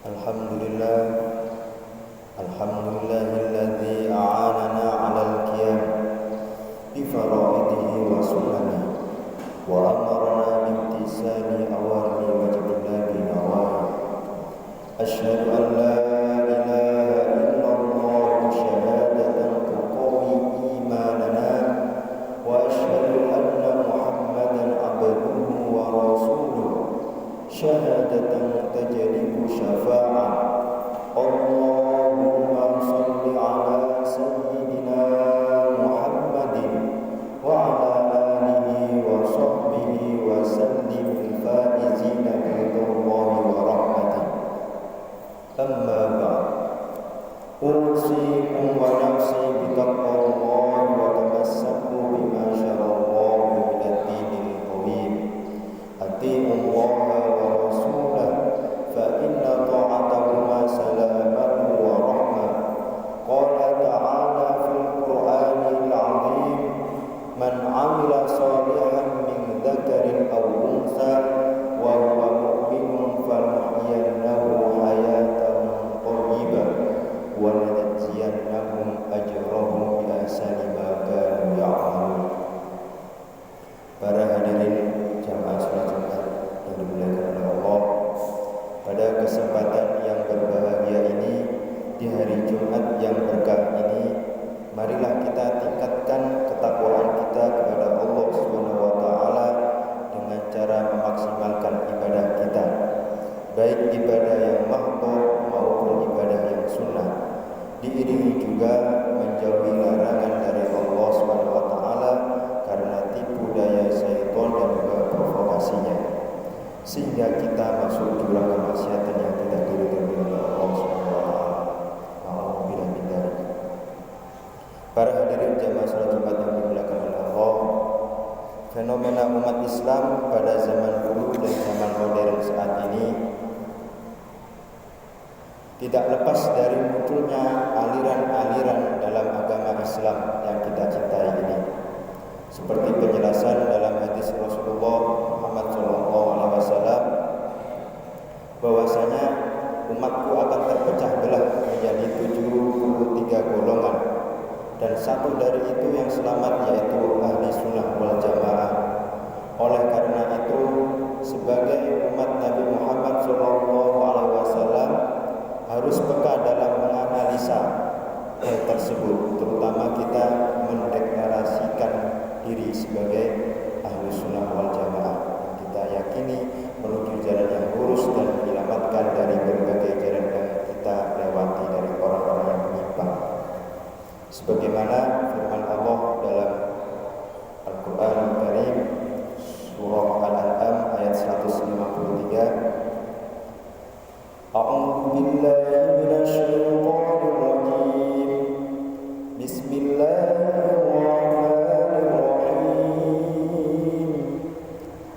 Alhamdulillah, alhamdulillahilladzi a'anana 'alal qiyam bi faraidihi wa sunanihi wa amarna bi imtisali awamirihi wa ijtinabi nawahihi. Asyhadu an la ilaha illallah syahadatan tuqawi imanana wa asyhadu anna Muhammadan 'abduhu wa rasuluhu syahadatan tajlibu syafa'ah. Allahumma salli ala sayyidina Muhammadin wa ala alihi wa sahbihi wa sallim faizina biridwallahi wa rahmatih. Amma ba'd, usikum wa nafsi bitaqwallahi wa tamassaku bima syarallahu min ad-dinil qawim. Ati'ullaha wa rasulah fa inna ta'atahuma salamatu wa rahmah. Qala ta'ala fil Qur'anil 'azim, man 'amila salihan min dzakarin aw unsa wa huwa mu'minun fanuhyiyannahu hayatan thayyibah wa lanajziyannahum ajrahum bi ahsani ma kanu ya'malun. Para hadirin jamaah salat Jumat yang dimuliakan oleh Allah, pada kesempatan yang berbahagia ini, di hari Jumat yang berkah ini, marilah kita tingkatkan ketakwaan kita kepada Allah Subhanahu wa taala dengan cara memaksimalkan ibadah kita, baik ibadah yang mahdhur maupun ibadah yang sunnah, diiringi juga menjauhi larangan dari Allah Subhanahu wa taala karena tipu daya syaitan dan juga provokasinya, sehingga kita masuk jurang kemaksiatan yang tidak diridhoi oleh Allah Subhanahu wa taala. Alhamdulillah min dzalik. Para hadirin jamaah salat Jumat yang dimuliakan oleh Allah, fenomena umat Islam pada zaman dulu dan zaman modern saat ini tidak lepas dari munculnya aliran-aliran dalam agama Islam yang kita cintai ini. Seperti penjelasan dalam hadis Rasulullah Muhammad SAW bahwasanya umatku akan terpecah belah menjadi 73 golongan, dan satu dari itu yang selamat yaitu ahli sunnah wal jamaah. Oleh karena itu, sebagai umat Nabi Muhammad SAW harus peka dalam menganalisa hal tersebut, terutama kita mendeklarasikan diri sebagai ahli sunnah wal jamaah yang kita yakini menuju jalan yang lurus dan menyelamatkan dari berbagai jalan yang kita lewati dari orang-orang yang menyimpang. Sebagaimana firman Allah dalam Al-Quran Al-Karim surah Al-An'am ayat 153, A'udzu billahi minasyaitonir rajim. Bismillahirrahmanirrahim.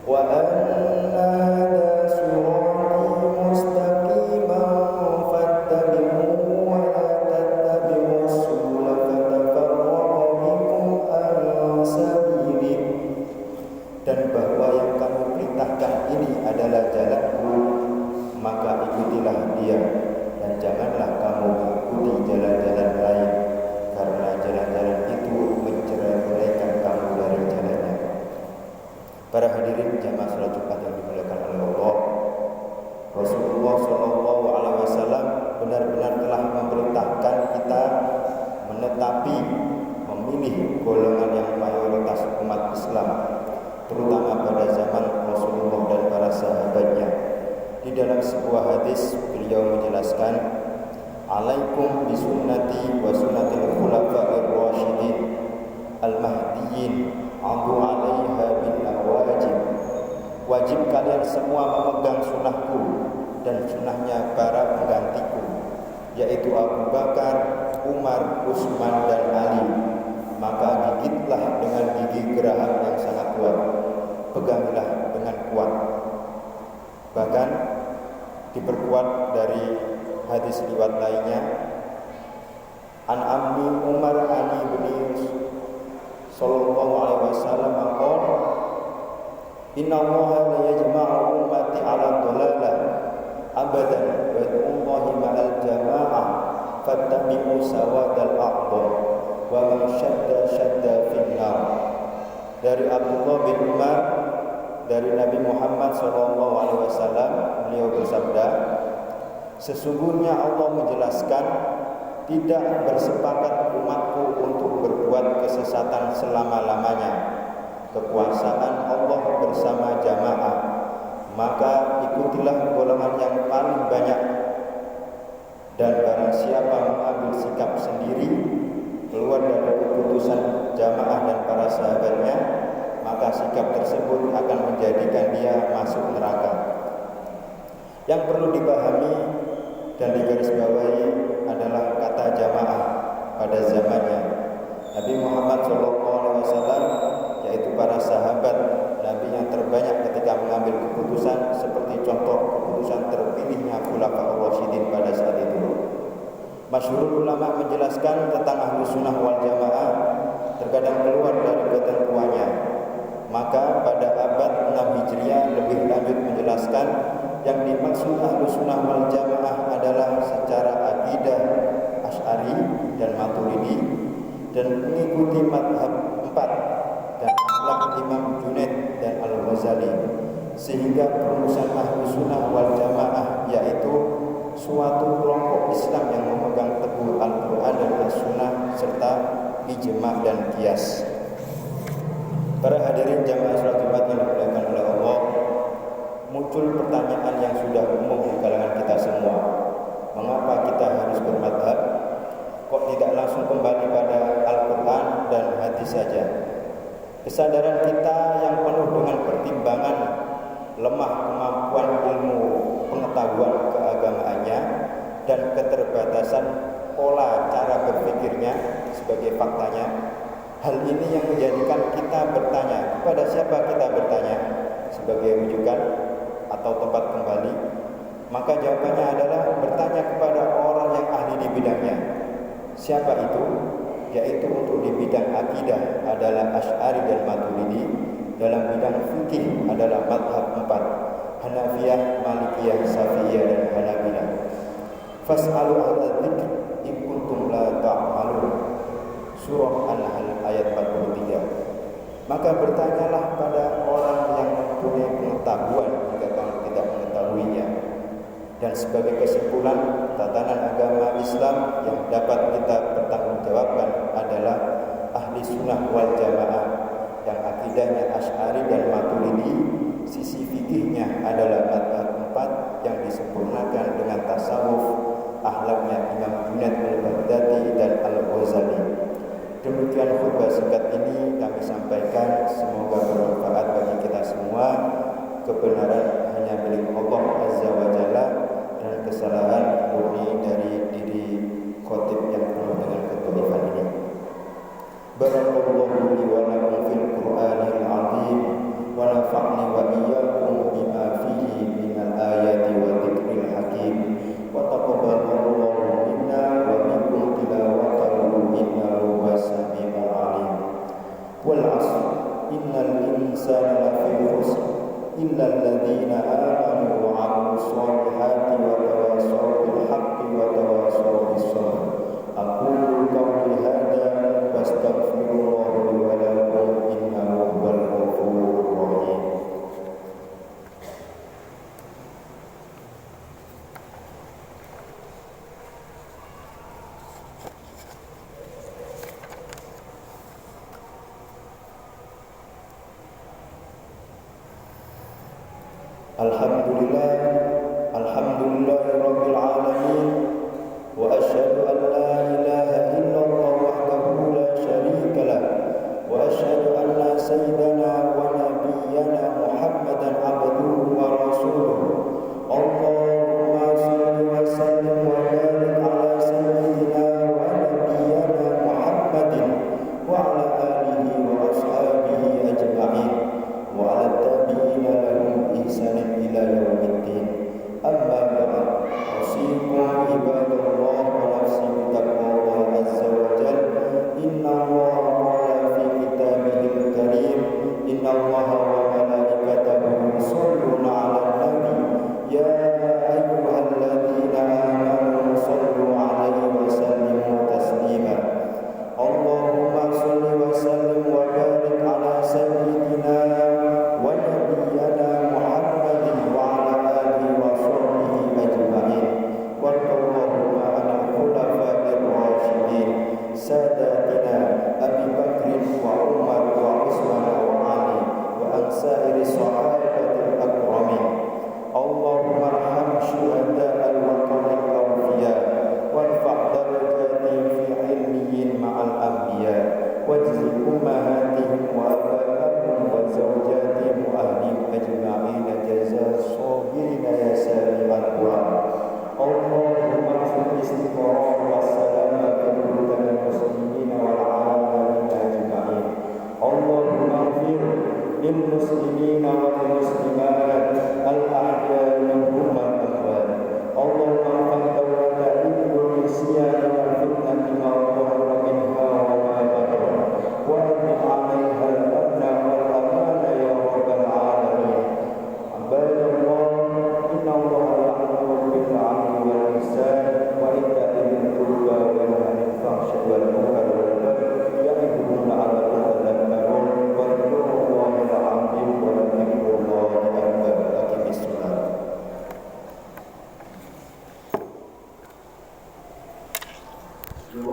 Wa anna hadza sirati mustaqiman fattabi'uhu wa la tattabi'us subula fatafarraqa bikum an sabilih. Dan bahwa yang kami perintahkan ini adalah jalanku, maka ikutilah dia, dan janganlah kamu ikuti jalan-jalan lain, karena jalan-jalan itu mencerai-beraikan kamu dari jalannya. Para hadirin jamaah salat Jumat yang dimuliakan oleh Allah, Rasulullah SAW benar-benar telah memerintahkan kita menetapi, memilih golongan yang mayoritas umat Islam, terutama pada zaman Rasulullah dan para sahabatnya. Di dalam sebuah hadis beliau menjelaskan, alaikum bisunnati wa sunnatil khulafa'ir rasyidin al-mahdiyyin adhu 'alaiha bin nawajib. Wajib kalian semua memegang sunnahku dan sunnahnya para penggantiku, yaitu Abu Bakar, Umar, Utsman dan Ali. Maka gigitlah dengan gigi geraham yang sangat kuat, peganglah dengan kuat. Bahkan diperkuat dari hadis riwayat lainnya, an Abdi Umar ani bin sallallahu alaihi wasallam qala, inna Allaha la yajma'u ummati 'ala dhalalah abadan wa Allahi ma'al jamaah fattabi'u sawadal a'dham wa man syadda finnar. Dari Abdullah bin Umar dari Nabi Muhammad SAW, beliau bersabda, sesungguhnya Allah menjelaskan, tidak bersepakat umatku untuk berbuat kesesatan selama-lamanya. Kekuasaan Allah bersama jamaah, maka ikutilah golongan yang paling banyak. Dan barang siapa mengambil sikap sendiri keluar dari keputusan jamaah dan para sahabatnya, maka sikap tersebut akan menjadikan dia masuk neraka. Yang perlu dipahami dan digarisbawahi adalah kata jamaah pada zamannya Nabi Muhammad SAW, yaitu para sahabat Nabi yang terbanyak ketika mengambil keputusan, seperti contoh keputusan terpilihnya Khulafaur Rasyidin pada saat itu. Masyhur ulama menjelaskan tentang ahlu sunnah wal jamaah terkadang keluar dari ketentuannya. Maka pada abad 6 Hijriah lebih lanjut menjelaskan yang dimaksud ahlu sunnah wal jamaah adalah secara akidah Asy'ari dan Maturidi, dan mengikuti madhab 4 dan akhlak Imam Junaid dan Al-Ghazali, sehingga perumusan ahlu sunnah wal jamaah yaitu suatu kelompok Islam yang memegang teguh Al-Quran dan As-Sunnah serta ijma' dan qiyas. Para hadirin jamaah salat Jumat yang dimuliakan oleh Allah, muncul pertanyaan yang sudah umum di kalangan kita semua. Mengapa kita harus bermadhab? Kok tidak langsung kembali pada Al-Quran dan hadis saja? Kesadaran kita yang penuh dengan pertimbangan lemah kemampuan ilmu pengetahuan keagamaannya dan keterbatasan pola cara berpikirnya sebagai faktanya, hal ini yang menjadikan kita bertanya. Kepada siapa kita bertanya? Sebagai rujukan atau tempat kembali? Maka jawabannya adalah bertanya kepada orang yang ahli di bidangnya. Siapa itu? Yaitu untuk di bidang akidah adalah Asy'ari dan Maturidi, dalam bidang fikih adalah mazhab 4, Hanafiyah, Malikiyah, Syafi'iyah dan Hanabilah. Fas'alu ahla dzikri in kuntum la ta'malun. Surah An-Nahl ayat 43. Maka bertanyalah pada orang yang mempunyai pengetahuan jika kamu tidak mengetahuinya. Dan sebagai kesimpulan, tatanan agama Islam yang dapat kita pertanggungjawabkan adalah ahli sunnah wal jamaah yang akidahnya Asy'ari dan Maturidi. Sisi fikihnya adalah mazhab 4 yang disempurnakan dengan tasawuf, akhlaknya Imam Junaid al-Baghdadi dan Al-Ghazali. Demikian khutbah singkat ini kami sampaikan, semoga bermanfaat bagi kita semua. Kebenaran hanya milik Allah Azza wa Jalla dan kesalahan murni dari diri khotib yang penuh dengan ketulifan ini. Barakallahu li wa lakum fil Qur'anil azim wa nafa'ni wa iyyakum bima fihi minal ayati wa dzikril hakim wa taqabbalallahu minna wa minkum tilawatahu innahu was-sami'ul 'alim. Wal 'asr innal insana lafi khusr illa alladhina amanu wa 'amilus solihati wa tawassaw bil haqqi wa tawassaw bis sabr. Aqulu qawli hadza wastaghfirullah li wa lakum innahu huwal ghafurur rahim. Alhamdulillah, alhamdulillahirabbil alamin, wa asyhadu an la ilaha illallah wahdahu la syarika lah, wa asyhadu anna sayyidana wa nabiyyana Muhammadan abduhu wa rasuluh. Allahumma shalli wa sallim wa barik ala sayyidina wa nabiyyana Muhammadin wa ala alihi wa ashabihi ajma'in wa ala tabi'ina lahum ihsanin ila yaumiddin. Amma ba'd. Usikum ibadallah wa nafsi bitaqwallahi azza wa jalla. Inna Allaha qala fi kitabihil karim, inna Allaha wa malaikatahu yusholluna 'alan nabi ya ayyuhalladzina amanu shallu 'alaihi wa sallimu taslima. Allahumma shalli wa sallim wa barik ala sayyidina wa nabiyyana Muhammadin wa ala alihi wa sahbihi ajma'in. Warḍallahu 'anil khulafa'ir rasyidin sadatina Abi Bakrin wa Umar wa Utsman wa Ali wa ansa'iri sahabatil akramin. Allahumma arham syuhada'al watanil awliya warfa' darajatihim fi ilmiyin ma'al anbiya wajzi ummahatihim wa abaahum wa zawjatihim wa ahlihim ajma'in jazaa sabirina ya sami'al du'a. Allahumma fil istiqamah wa salamah lil muslimin wal alamin ajma'in. Allahumma fir lil muslimin wal muslimat al ahya'i minhum wal amwat. Allahumma fantawalla Indonesia wal fitnati ma dhahara minha wa ma batan wa atim 'alaiha al-amna wal amana ya rabbal alamin. Abadallah, inna Allaha ya'muru bil 'adli wal ihsan wa ita'i dzil qurba wa yanha 'anil fahsya'i wal munkar wal baghi ya'idukum la'allakum tadhakkarun. Walillahil 'azim wa dzikrullahi akbar. Aqimis shalah. Yo